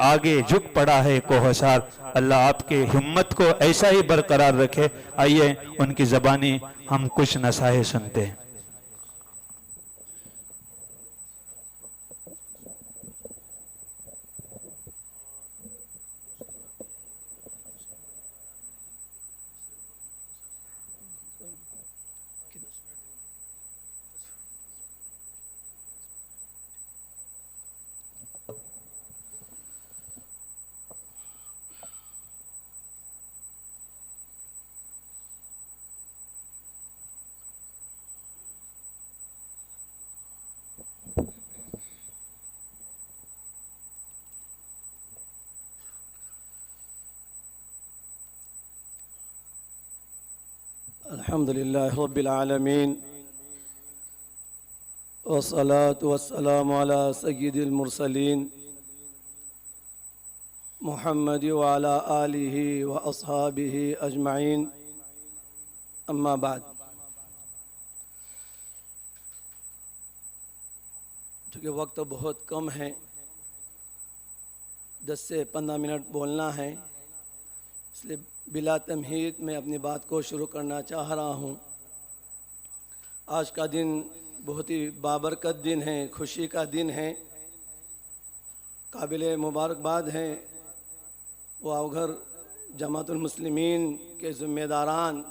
آگے جھک پڑا ہے کوہسار۔ اللہ آپ کے ہمت کو ایسا ہی برقرار رکھے۔ آئیے ان کی زبانی ہم کچھ نصائح سنتے ہیں۔ الحمد لله رب العالمين والصلاة والسلام على سيد المرسلين محمد وعلى آله وأصحابه أجمعين أما بعد۔ چونکہ وقت بہت کم ہے، 10 سے 15 منٹ بولنا ہے، اس لیے بلا تمہید میں اپنی بات کو شروع کرنا چاہ رہا ہوں۔ آج کا دن بہت ہی بابرکت دن ہے، خوشی کا دن ہے، قابل مبارکباد ہے وہ اوگھر جماعت المسلمین کے ذمہ داران،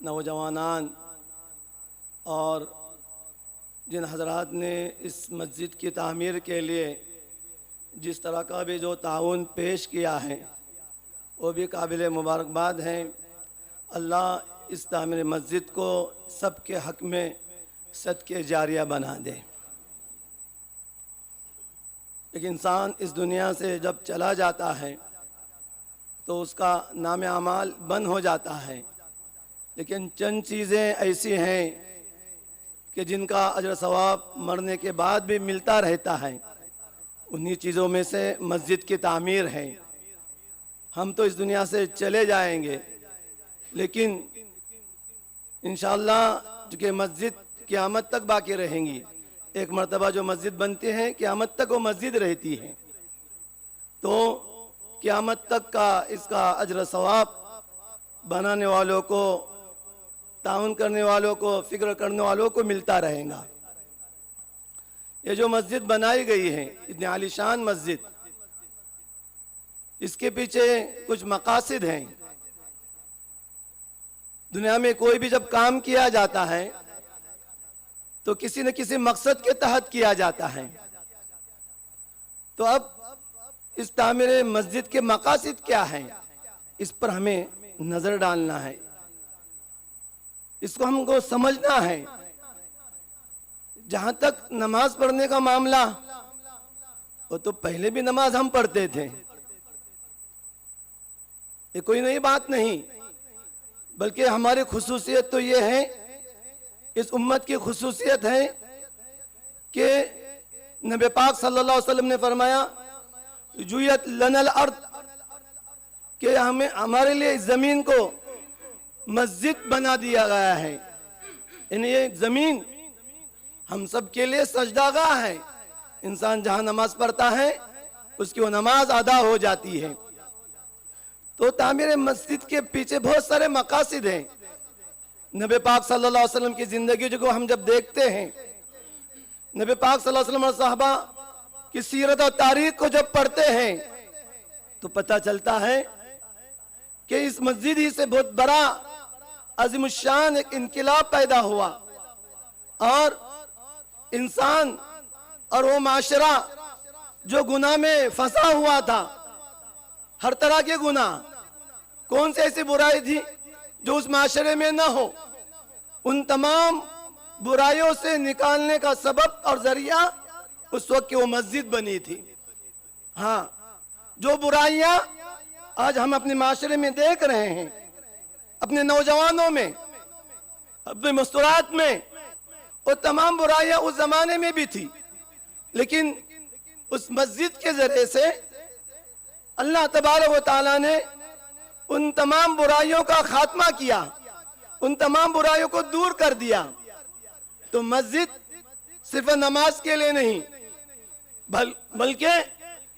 نوجوانان اور جن حضرات نے اس مسجد کی تعمیر کے لیے جس طرح کا بھی جو تعاون پیش کیا ہے وہ بھی قابل مبارکباد ہیں۔ اللہ اس تعمیر مسجد کو سب کے حق میں صدقہ جاریہ بنا دے۔ ایک انسان اس دنیا سے جب چلا جاتا ہے تو اس کا نام اعمال بند ہو جاتا ہے، لیکن چند چیزیں ایسی ہیں کہ جن کا اجر ثواب مرنے کے بعد بھی ملتا رہتا ہے۔ انہی چیزوں میں سے مسجد کی تعمیر ہے۔ ہم تو اس دنیا سے چلے جائیں گے، لیکن انشاءاللہ چونکہ مسجد قیامت تک باقی رہیں گی، ایک مرتبہ جو مسجد بنتی ہے قیامت تک وہ مسجد رہتی ہے، تو قیامت تک کا اس کا اجر ثواب بنانے والوں کو، تعاون کرنے والوں کو، فکر کرنے والوں کو ملتا رہے گا۔ یہ جو مسجد بنائی گئی ہے، اتنی عالیشان مسجد، اس کے پیچھے کچھ مقاصد ہیں۔ دنیا میں کوئی بھی جب کام کیا جاتا ہے تو کسی نہ کسی مقصد کے تحت کیا جاتا ہے، تو اب اس تعمیر مسجد کے مقاصد کیا ہیں، اس پر ہمیں نظر ڈالنا ہے، اس کو ہم کو سمجھنا ہے۔ جہاں تک نماز پڑھنے کا معاملہ، وہ تو پہلے بھی نماز ہم پڑھتے تھے، یہ کوئی نئی بات نہیں، بلکہ ہماری خصوصیت تو یہ ہے، اس امت کی خصوصیت ہے کہ نبی پاک صلی اللہ علیہ وسلم نے فرمایا جویت لنا الارض، کہ ہمارے لیے زمین کو مسجد بنا دیا گیا ہے، یعنی یہ زمین ہم سب کے لیے سجدہ گاہ ہے۔ انسان جہاں نماز پڑھتا ہے اس کی وہ نماز ادا ہو جاتی ہے۔ تو تعمیر مسجد کے پیچھے بہت سارے مقاصد ہیں۔ نبی پاک صلی اللہ علیہ وسلم کی زندگی جو ہم جب دیکھتے ہیں، نبی پاک صلی اللہ علیہ وسلم اور صحابہ کی سیرت اور تاریخ کو جب پڑھتے ہیں تو پتہ چلتا ہے کہ اس مسجد ہی سے بہت بڑا عظیم الشان ایک انقلاب پیدا ہوا، اور انسان اور وہ معاشرہ جو گناہ میں پھنسا ہوا تھا، ہر طرح کے گناہ، کون سی ایسی برائی تھی جو اس معاشرے میں نہ ہو، ان تمام برائیوں سے نکالنے کا سبب اور ذریعہ اس وقت کی وہ مسجد بنی تھی۔ ہاں، جو برائیاں آج ہم اپنے معاشرے میں دیکھ رہے ہیں، اپنے نوجوانوں میں، اپنے مستورات میں، وہ تمام برائیاں اس زمانے میں بھی تھی، لیکن اس مسجد کے ذریعے سے اللہ تبارک و تعالیٰ نے ان تمام برائیوں کا خاتمہ کیا، ان تمام برائیوں کو دور کر دیا۔ تو مسجد صرف نماز کے لیے نہیں، بلکہ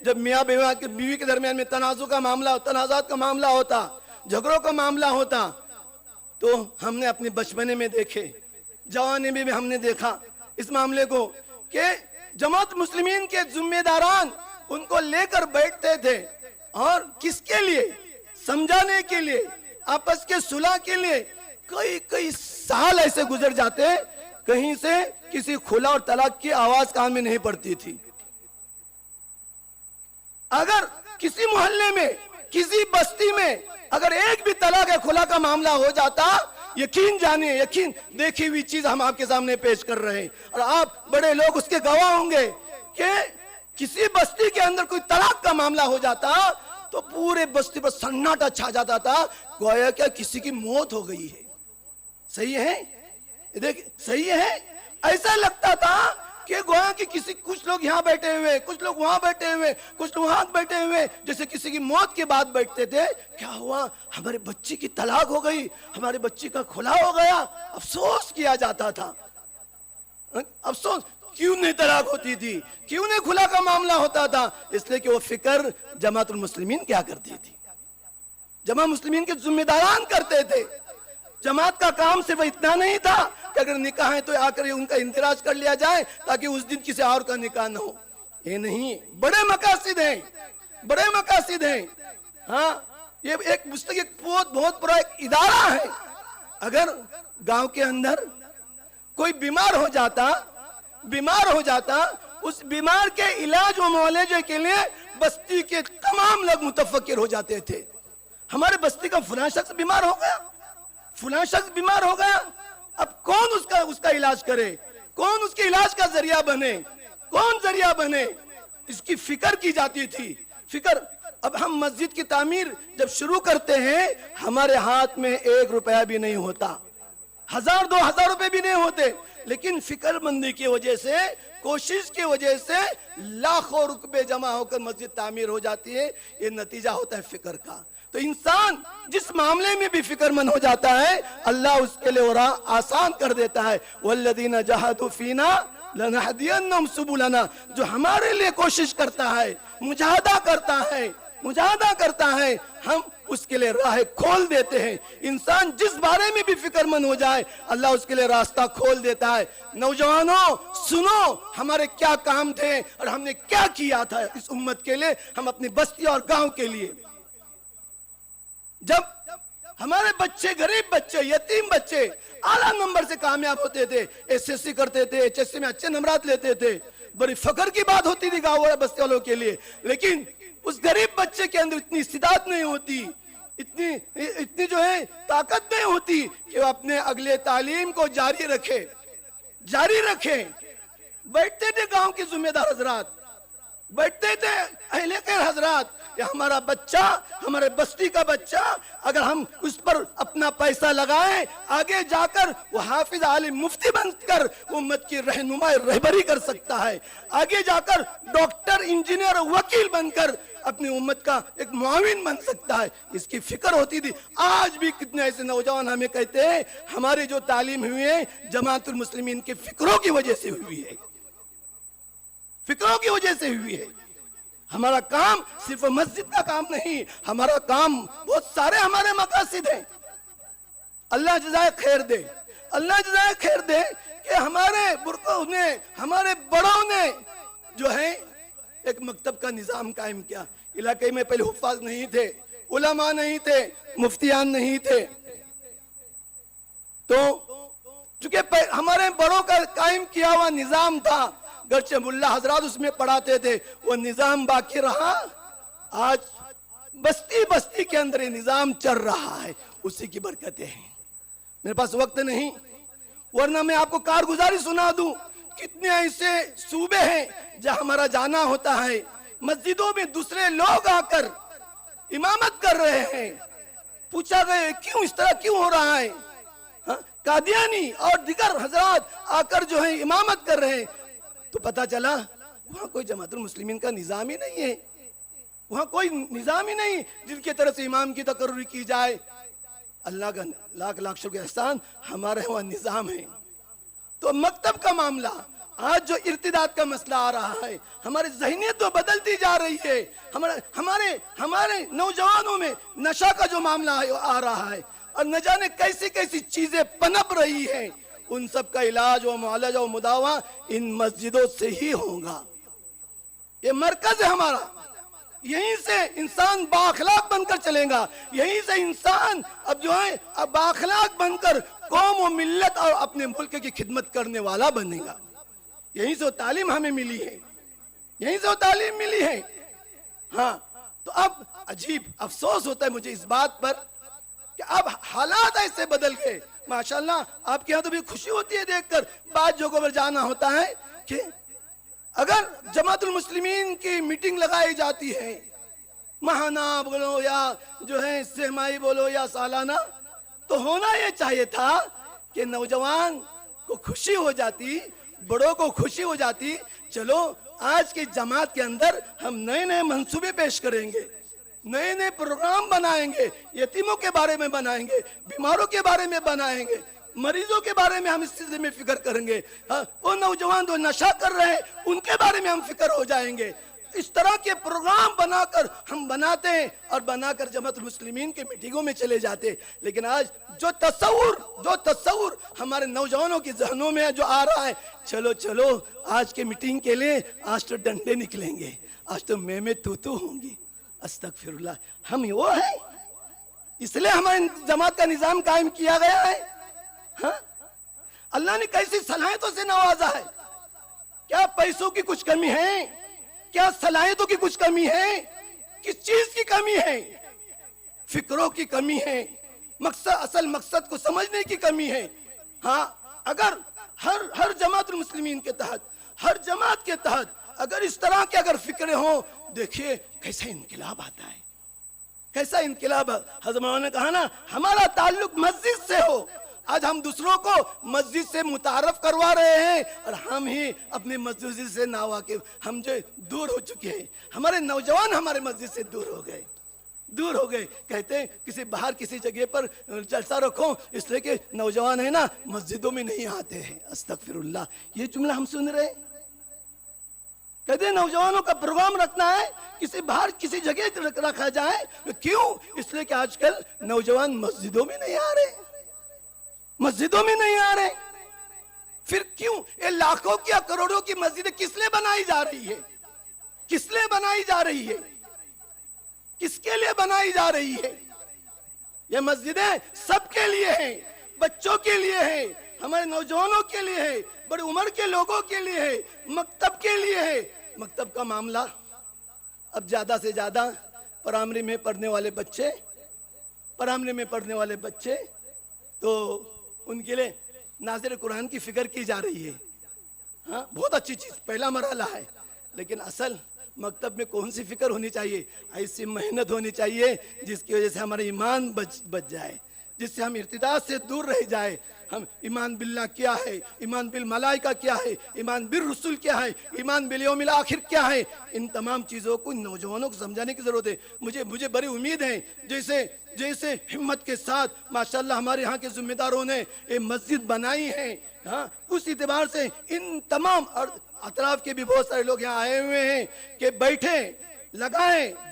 جب میاں بیوی کے درمیان میں تنازعات کا معاملہ ہوتا، جھگڑوں کا معاملہ ہوتا، تو ہم نے اپنے بچپنے میں دیکھے، جوانی میں بھی ہم نے دیکھا اس معاملے کو کہ جماعت مسلمین کے ذمہ داران ان کو لے کر بیٹھتے تھے، اور کس کے لیے؟ سمجھانے کے لیے، آپس کے صلح کے لیے۔ کئی سال ایسے گزر جاتے، کہیں سے کسی خلا اور طلاق کی آواز کان میں نہیں پڑتی تھی۔ اگر کسی محلے میں، کسی بستی میں اگر ایک بھی طلاق یا خلا کا معاملہ ہو جاتا، یقین جانیے، یقین دیکھی ہوئی چیز ہم آپ کے سامنے پیش کر رہے ہیں، اور آپ بڑے لوگ اس کے گواہ ہوں گے کہ کسی بستی کے اندر کوئی طلاق کا معاملہ ہو جاتا تو پورے بستی پر سناٹا چھا جاتا تھا، گویا کیا کسی کی موت ہو گئی ہے۔ صحیح ہے؟ دیکھ صحیح ہے، ایسا لگتا تھا کہ گویا کہ کچھ لوگ یہاں بیٹھے ہوئے، کچھ لوگ وہاں بیٹھے ہوئے، کچھ لوگ وہاں بیٹھے ہوئے، جیسے کسی کی موت کے بعد بیٹھتے تھے۔ کیا ہوا؟ ہمارے بچی کی طلاق ہو گئی، ہمارے بچی کا کھلا ہو گیا۔ افسوس کیا جاتا تھا، افسوس کیوں نہیں طلاق ہوتی تھی، کیوں نہیں کھلا کا معاملہ ہوتا تھا؟ اس لیے کہ وہ فکر جماعت المسلمین کیا کرتی تھی، جماعت مسلمین کے ذمہ داران کرتے تھے۔ جماعت کا کام صرف اتنا نہیں تھا کہ اگر نکاح ہے تو آ کر ان کا اندراج کر لیا جائے تاکہ اس دن کسی اور کا نکاح نہ ہو، یہ نہیں، بڑے مقاصد ہیں، بڑے مقاصد ہیں۔ ہاں، یہ ایک بہت بڑا ایک ادارہ ہے۔ اگر گاؤں کے اندر کوئی بیمار ہو جاتا، اس بیمار کے علاج و معالجے کے لیے بستی کے تمام لوگ متفکر ہو جاتے تھے۔ ہمارے بستی کا فلاں شخص بیمار ہو گیا، اب کون اس کا علاج کرے، کون اس کے علاج کا ذریعہ بنے، اس کی فکر کی جاتی تھی۔ فکر، اب ہم مسجد کی تعمیر جب شروع کرتے ہیں، ہمارے ہاتھ میں 1 روپیہ بھی نہیں ہوتا، 1000-2000 روپے بھی نہیں ہوتے، لیکن فکر مندی کی وجہ سے، کوشش کی وجہ سے لاکھوں روپے جمع ہو کر مسجد تعمیر ہو جاتی ہے۔ یہ نتیجہ ہوتا ہے فکر کا۔ تو انسان جس معاملے میں بھی فکر مند ہو جاتا ہے، اللہ اس کے لیے راہ آسان کر دیتا ہے۔ وَالَّذِينَ جَاهَدُوا فِينَا لَنَهْدِيَنَّهُمْ سُبُلَنَا، جو ہمارے لیے کوشش کرتا ہے، مجاہدہ کرتا ہے، ہم اس کے لیے راہ کھول دیتے ہیں۔ انسان جس بارے میں بھی فکر مند ہو جائے، اللہ اس کے لیے راستہ کھول دیتا ہے۔ نوجوانوں سنو، ہمارے کیا کام تھے اور ہم نے کیا کیا تھا اس امت کے لیے، ہم اپنی بستی اور گاؤں کے لیے۔ جب ہمارے بچے، غریب بچے، یتیم بچے اعلیٰ نمبر سے کامیاب ہوتے تھے، SSC کرتے تھے، HSC میں اچھے نمبرات لیتے تھے، بڑی فخر کی بات ہوتی تھی گاؤں والے بستی والوں کے لیے، لیکن اس غریب بچے کے اندر اتنی استعداد نہیں ہوتی، اتنی جو ہے طاقت نہیں ہوتی کہ وہ اپنے اگلے تعلیم کو جاری رکھے۔ بیٹھتے تھے گاؤں کے ذمہ دار حضرات، بیٹھتے تھے اہل خیر حضرات، یا ہمارا بچہ، ہمارے بستی کا بچہ، اگر ہم اس پر اپنا پیسہ لگائیں، آگے جا کر وہ حافظ، عالم، مفتی بن کر امت کی رہبری کر سکتا ہے، آگے جا کر ڈاکٹر، انجینئر، وکیل بن کر اپنی امت کا ایک معاون بن سکتا ہے۔ اس کی فکر ہوتی تھی۔ آج بھی کتنے ایسے نوجوان ہمیں کہتے ہیں ہماری جو تعلیم ہوئی ہے جماعت المسلمین کے فکروں کی وجہ سے ہوئی ہے، ہمارا کام صرف مسجد کا کام نہیں، ہمارا کام بہت سارے ہمارے مقاصد ہیں۔ اللہ جزائے خیر دے کہ ہمارے برقعوں نے، ہمارے بڑوں نے جو ہے ایک مکتب کا نظام قائم کیا۔ علاقے میں پہلے حفاظ نہیں تھے، علماء نہیں تھے، مفتیان نہیں تھے، تو چونکہ ہمارے بڑوں کا قائم کیا ہوا نظام تھا، گرچہ ملا حضرات اس میں پڑھاتے تھے، وہ نظام باقی رہا۔ آج بستی کے اندر یہ نظام چل رہا ہے، اسی کی برکتیں ہیں۔ میرے پاس وقت نہیں، ورنہ میں آپ کو کارگزاری سنا دوں۔ کتنے ایسے صوبے ہیں جہاں ہمارا جانا ہوتا ہے، مسجدوں میں دوسرے لوگ آ کر امامت کر رہے ہیں، پوچھا گئے کیوں اس طرح کیوں ہو رہا ہے، قادیانی اور دیگر حضرات آ کر جو ہے امامت کر رہے ہیں، تو پتا چلا وہاں کوئی جماعت المسلمین کا نظام ہی نہیں ہے، وہاں کوئی نظام ہی نہیں جن کی طرف سے امام کی تقرری کی جائے۔ اللہ کا لاکھ لاکھ شکر احسان، ہمارے وہاں نظام ہے۔ تو مکتب کا معاملہ، آج جو ارتداد کا مسئلہ آ رہا ہے، ہماری ذہنیت تو بدلتی جا رہی ہے، ہمارے نوجوانوں میں نشہ کا جو معاملہ آ رہا ہے، اور نہ جانے کیسی کیسی چیزیں پنپ رہی ہیں، ان سب کا علاج و معالجہ و مداوع ان مسجدوں سے ہی ہوگا۔ یہ مرکز ہے ہمارا، یہیں سے انسان بااخلاق بن کر چلے گا، یہیں سے انسان اب جو ہے اب بااخلاق بن کر قوم و ملت اور اپنے ملک کی خدمت کرنے والا بنے گا۔ یہیں سے وہ تعلیم ہمیں ملی ہے، یہیں سے وہ تعلیم ملی ہے۔ ہاں تو اب عجیب افسوس ہوتا ہے مجھے اس بات پر کہ اب حالات ایسے بدل گئے۔ ماشاءاللہ آپ کے ہاں تو بھی خوشی ہوتی ہے دیکھ کر، بعض جگہوں پر جانا ہوتا ہے کہ اگر جماعت المسلمین کی میٹنگ لگائی جاتی ہے، ماہانہ بولو یا جو ہے سہمائی بولو یا سالانہ، تو ہونا یہ چاہیے تھا کہ نوجوان کو خوشی ہو جاتی، بڑوں کو خوشی ہو جاتی، چلو آج کی جماعت کے اندر ہم نئے نئے منصوبے پیش کریں گے، نئے نئے پروگرام بنائیں گے، یتیموں کے بارے میں بنائیں گے، بیماروں کے بارے میں بنائیں گے، مریضوں کے بارے میں ہم اس سلسلے میں فکر کریں گے، وہ نوجوان جو نشہ کر رہے ہیں ان کے بارے میں ہم فکر ہو جائیں گے۔ اس طرح کے پروگرام بنا کر ہم بناتے ہیں اور بنا کر جماعت المسلمین کے میٹنگوں میں چلے جاتے ہیں۔ لیکن آج جو تصور ہمارے نوجوانوں کے ذہنوں میں جو آ رہا ہے، چلو آج کے میٹنگ کے لیے آج تو ڈنڈے نکلیں گے، آج تو میں تو ہوں گی۔ استغفر اللہ، ہم وہ ہیں، اس لیے ہماری جماعت کا نظام قائم کیا گیا ہے۔ ہاں اللہ نے کیسی صلاحیتوں سے نوازا ہے، کیا پیسوں کی کچھ کمی ہے؟ کیا صلاحیتوں کی کچھ کمی ہے؟ کس چیز کی کمی ہے؟ فکروں کی کمی ہے، اصل مقصد کو سمجھنے کی کمی ہے۔ ہاں اگر ہر جماعت المسلمین کے تحت، ہر جماعت کے تحت اگر اس طرح کے اگر فکریں ہوں، دیکھیے کیسا انقلاب آتا ہے، کیسا انقلاب۔ حضرت مولانا نے کہا نا ہمارا تعلق مسجد سے ہو، آج ہم دوسروں کو مسجد سے متعارف کروا رہے ہیں اور ہم ہی اپنے مسجد سے ناواقف، ہم جو دور ہو چکے ہیں، ہمارے نوجوان ہمارے مسجد سے دور ہو گئے۔ کہتے ہیں کسی باہر کسی جگہ پر جلسہ رکھو، اس لیے کہ نوجوان ہے نا مسجدوں میں نہیں آتے ہیں۔ استغفر اللہ، یہ جملہ ہم سن رہے ہیں۔ کہتے ہیں نوجوانوں کا پروگرام رکھنا ہے، کسی باہر کسی جگہ رکھا جائے، کیوں؟ اس لیے کہ آج کل نوجوان مسجدوں میں نہیں آ رہے، پھر کیوں؟ یہ لاکھوں کی کروڑوں کی مسجدیں کس لیے بنائی جا رہی ہے؟ کس لیے بنائی جا رہی ہے؟ کس کے لیے بنائی جا رہی ہے؟ یہ مسجدیں سب کے لیے ہیں، بچوں کے لیے ہیں، ہمارے نوجوانوں کے لیے ہے، بڑی عمر کے لوگوں کے لیے ہے، مکتب کے لیے ہے۔ مکتب کا معاملہ اب زیادہ سے زیادہ پرائمری میں پڑھنے والے بچے تو ان کے لیے ناظر قرآن کی فکر کی جا رہی ہے۔ ہاں بہت اچھی چیز، پہلا مرحلہ ہے، لیکن اصل مکتب میں کون سی فکر ہونی چاہیے؟ ایسی محنت ہونی چاہیے جس کی وجہ سے ہمارا ایمان بچ جائے، جس سے ہم ارتداد سے دور رہ جائے۔ ہم ایمان باللہ کیا ہے، ایمان بالملائکہ کیا ہے، ایمان بالرسول کیا ہے، ایمان بالیوم الاخر کیا ہے، ان تمام چیزوں کو نوجوانوں کو سمجھانے کی ضرورت ہے۔ مجھے بڑی امید ہے جیسے ہمت کے ساتھ ماشاءاللہ ہمارے یہاں کے ذمہ داروں نے یہ مسجد بنائی ہے، ہاں اس اعتبار سے ان تمام اطراف کے بھی بہت سارے لوگ یہاں آئے ہوئے ہیں کہ بیٹھیں،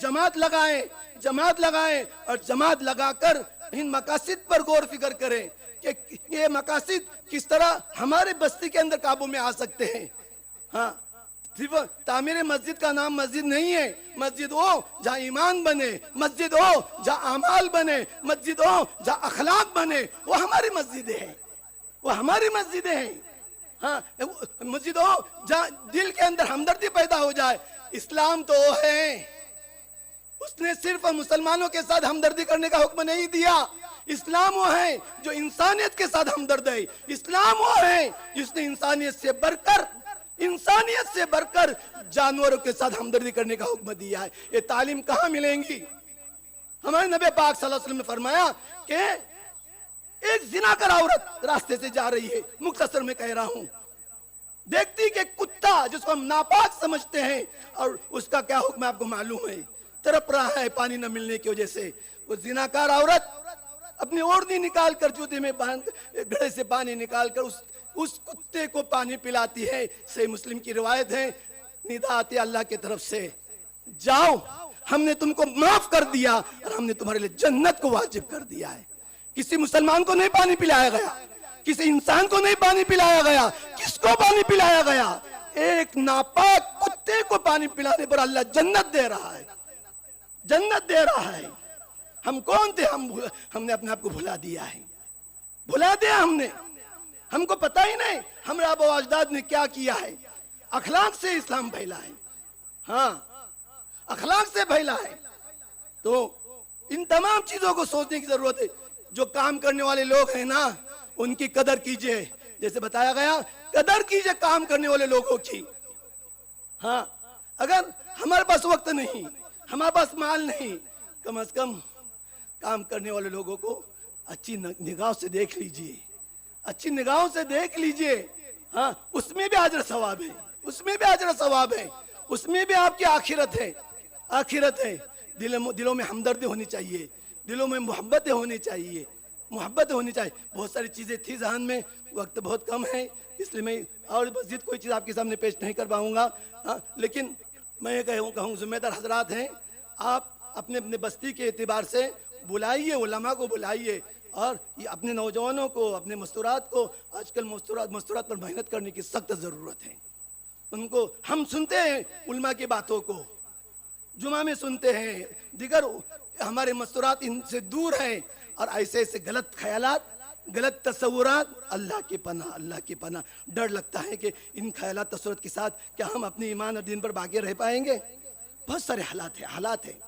جماعت لگائیں اور جماعت لگا کر ان مقاصد پر غور فکر کریں کہ یہ مقاصد کس طرح ہمارے بستی کے اندر قابو میں آ سکتے ہیں۔ ہاں صرف تعمیر مسجد کا نام مسجد نہیں ہے، مسجد ہو جہاں ایمان بنے، مسجد ہو جہاں اعمال بنے، مسجد ہو جہاں اخلاق بنے، وہ ہماری مسجدیں ہیں۔ ہاں مسجد ہو جہاں دل کے اندر ہمدردی پیدا ہو جائے۔ اسلام تو وہ ہے، اس نے صرف مسلمانوں کے ساتھ ہمدردی کرنے کا حکم نہیں دیا، اسلام وہ ہے جو انسانیت کے ساتھ ہمدرد ہے، اسلام وہ ہے جس نے انسانیت سے بڑھ کر جانوروں کے ساتھ ہمدردی کرنے کا حکم دیا ہے۔ یہ تعلیم کہاں ملیں گی؟ ہمارے نبی پاک صلی اللہ علیہ وسلم نے فرمایا کہ ایک زناکار عورت راستے سے جا رہی ہے، مختصر میں کہہ رہا ہوں، دیکھتی کہ کتا جس کو ہم ناپاک سمجھتے ہیں اور اس کا کیا حکم آپ کو معلوم ہے، تڑپ رہا ہے پانی نہ ملنے کی وجہ سے، وہ زناکار عورت اپنی اوڑھنی نکال کر جوتے میں گھڑے سے پانی نکال کر اس اس کتے کو پانی پلاتی ہے. صحیح مسلم کی روایت ہے, ندا آتی ہے اللہ کی طرف سے, جاؤ ہم نے تم کو معاف کر دیا اور ہم نے تمہارے لیے جنت کو واجب کر دیا ہے. کسی مسلمان کو نہیں پانی پلایا گیا, کسی انسان کو نہیں پانی پلایا گیا. کس کو پانی پلایا گیا؟ ایک ناپاک کتے کو پانی پلانے پر اللہ جنت دے رہا ہے, جنت دے رہا ہے. ہم کون تھے؟ ہم نے اپنے آپ کو بھلا دیا ہے, بھلا دیا ہم نے. ہم کو پتہ ہی نہیں ہمارے آبا و اجداد نے کیا کیا ہے. اخلاق سے اسلام پھیلا ہے, ہاں اخلاق سے پھیلا ہے. تو ان تمام چیزوں کو سوچنے کی ضرورت ہے. جو کام کرنے والے لوگ ہیں نا, ان کی قدر کیجئے. جیسے بتایا گیا, قدر کیجئے کام کرنے والے لوگوں کی. ہاں اگر ہمارے پاس وقت نہیں, ہمارے پاس مال نہیں, کم از کم کام کرنے والے لوگوں کو اچھی نگاہوں سے دیکھ لیجئے, اچھی نگاہوں سے دیکھ لیجئے. ہاں اس میں بھی اجر ثواب ہے, اس میں بھی اجر ثواب ہے, اس میں بھی آپ کی آخرت ہے, آخرت ہے. دلوں میں ہمدردی ہونی چاہیے, دلوں میں محبتیں ہونی چاہیے, محبت ہونی چاہیے. بہت ساری چیزیں تھی ذہن میں, وقت بہت کم ہے, اس لیے میں اور مزید کوئی چیز آپ کے سامنے پیش نہیں کر پاؤں گا. لیکن میں یہ کہوں ذمہ دار حضرات ہیں, آپ اپنے اپنے بستی کے اعتبار سے بلائیے, علماء کو بلائیے, اور یہ اپنے نوجوانوں کو, اپنے مستورات کو, آج کل مستورات پر محنت کرنے کی سخت ضرورت ہے. ان کو ہم سنتے ہیں علماء کی باتوں کو, جمعہ میں سنتے ہیں, دیگر ہمارے مستورات ان سے دور ہیں, اور ایسے ایسے غلط خیالات, غلط تصورات, اللہ کی پناہ, اللہ کی پناہ. ڈر لگتا ہے کہ ان خیالات تصورات کے ساتھ کیا ہم اپنے ایمان اور دین پر باقی رہ پائیں گے. بہت سارے حالات ہیں.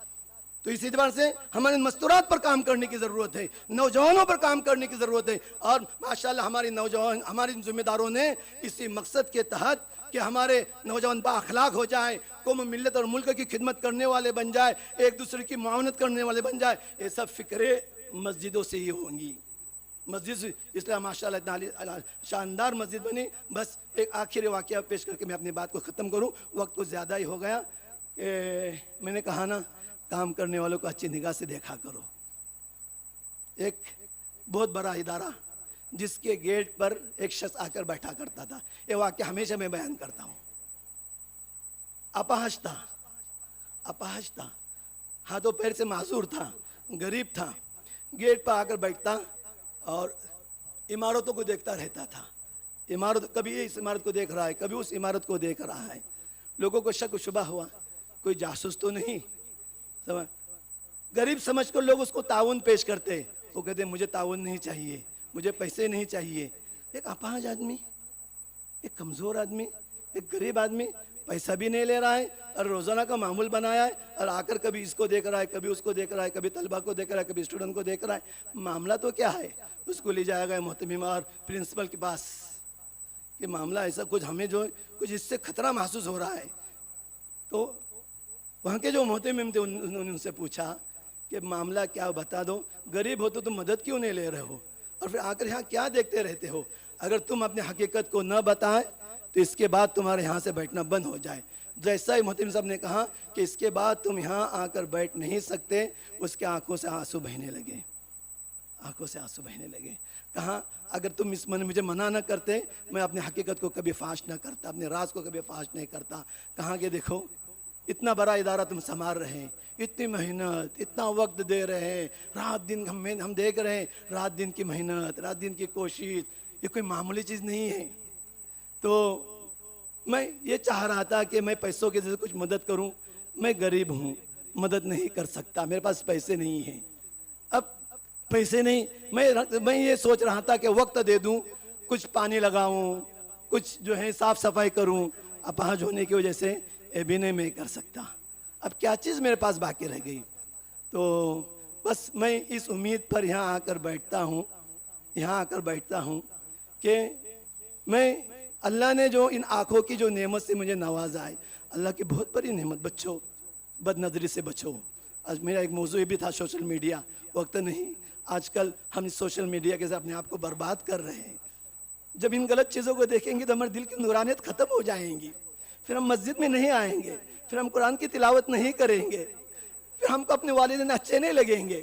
تو اس اعتبار سے ہمارے مستورات پر کام کرنے کی ضرورت ہے, نوجوانوں پر کام کرنے کی ضرورت ہے. اور ماشاءاللہ ہمارے نوجوان, ہمارے ذمہ داروں نے اسی مقصد کے تحت کہ ہمارے نوجوان با اخلاق ہو جائیں, قوم, ملت اور ملک کی خدمت کرنے والے بن جائے, ایک دوسرے کی معاونت کرنے والے بن جائے, یہ سب فکریں مسجدوں سے ہی ہوں گی. مسجد اس لیے ماشاءاللہ اتنا شاندار مسجد بنی. بس ایک آخری واقعہ پیش کر کے میں اپنی بات کو ختم کروں, وقت کو زیادہ ہی ہو گیا. میں نے کہا نا, کام کرنے والوں کو اچھی نگاہ سے دیکھا کرو. ایک بہت بڑا ادارہ جس کے گیٹ پر ایک شخص آ کر بیٹھا کرتا تھا, یہ واقعہ ہمیشہ میں بیان کرتا ہوں. اپاہج تھا, ہاتھوں پیر سے معذور تھا, غریب تھا. گیٹ پر آ کر بیٹھتا اور عمارتوں کو دیکھتا رہتا تھا. کبھی اس عمارت کو دیکھ رہا ہے, کبھی اس عمارت کو دیکھ رہا ہے. لوگوں کو شک و شبہ ہوا, کوئی جاسوس تو نہیں. غریب سمجھ کر لوگ اس کو تعاون پیش کرتے. وہ کہتے ہیں مجھے تعاون نہیں چاہیے, مجھے پیسے نہیں چاہیے. ایک اپاہج آدمی, ایک کمزور آدمی, ایک غریب آدمی, پیسہ بھی نہیں لے رہا ہے اور روزانہ کا معمول بنایا ہے, اور آ کر کبھی اس کو دیکھ رہا ہے, کبھی اس کو دیکھ رہا ہے, کبھی طلبہ کو دیکھ رہا ہے, کبھی اسٹوڈنٹ کو دیکھ رہا ہے. معاملہ تو کیا ہے؟ اس کو لے جائے گا محتمم اور پرنسپل کے پاس کہ معاملہ ایسا کچھ, ہمیں جو کچھ اس سے خطرہ محسوس ہو رہا ہے. تو وہاں کے جو محتمم تھے انہوں نے ان سے پوچھا کہ معاملہ کیا, بتا دو. غریب ہو تو تم مدد کیوں نہیں لے رہے ہو, اور پھر آ کر یہاں کیا دیکھتے رہتے ہو؟ اگر تم اپنی حقیقت کو نہ بتائیں تو اس کے بعد تمہارے یہاں سے بیٹھنا بند ہو جائے. جیسا ہی محتمم صاحب نے کہا کہ اس کے بعد تم یہاں آ کر بیٹھ نہیں سکتے, اس کے آنکھوں سے آنسو بہنے لگے, آنکھوں سے آنسو بہنے لگے. کہا اگر تم اس مجھے منع نہ کرتے, میں اپنی حقیقت کو کبھی فاش نہ کرتا, اپنے راز کو کبھی فاش نہیں کرتا. کہاں کہ دیکھو اتنا بڑا ادارہ تم سنبھال رہے ہیں, اتنی محنت, اتنا وقت دے رہے ہیں, رات دن ہم دیکھ رہے ہیں, رات دن کی محنت, رات دن کی کوشش, یہ کوئی معمولی چیز نہیں ہے. تو میں یہ چاہ رہا تھا کہ میں پیسوں کے ذریعے کچھ مدد کروں. میں غریب ہوں, مدد نہیں کر سکتا, میرے پاس پیسے نہیں ہیں. اب پیسے نہیں, میں یہ سوچ رہا تھا کہ وقت دے دوں, کچھ پانی لگاؤں, کچھ جو ہے صاف صفائی کروں. اپاہج ہونے کی وجہ سے یہ بھی نہیں میں کر سکتا. اب کیا چیز میرے پاس باقی رہ گئی؟ تو بس میں اس امید پر یہاں آ کر بیٹھتا ہوں کہ میں اللہ نے جو ان آنکھوں کی جو نعمت سے مجھے نوازا ہے, اللہ کی بہت بڑی نعمت. بچو, بد نظری سے بچو. آج میرا ایک موضوع بھی تھا سوشل میڈیا, وقت نہیں. آج کل ہم سوشل میڈیا کے ساتھ اپنے آپ کو برباد کر رہے ہیں. جب ان غلط چیزوں کو دیکھیں گے تو ہمارے دل کی نورانیت ختم ہو جائیں گی. پھر ہم مسجد میں نہیں آئیں گے, پھر ہم قرآن کی تلاوت نہیں کریں گے, پھر ہم کو اپنے والدین اچھے نہیں لگیں گے.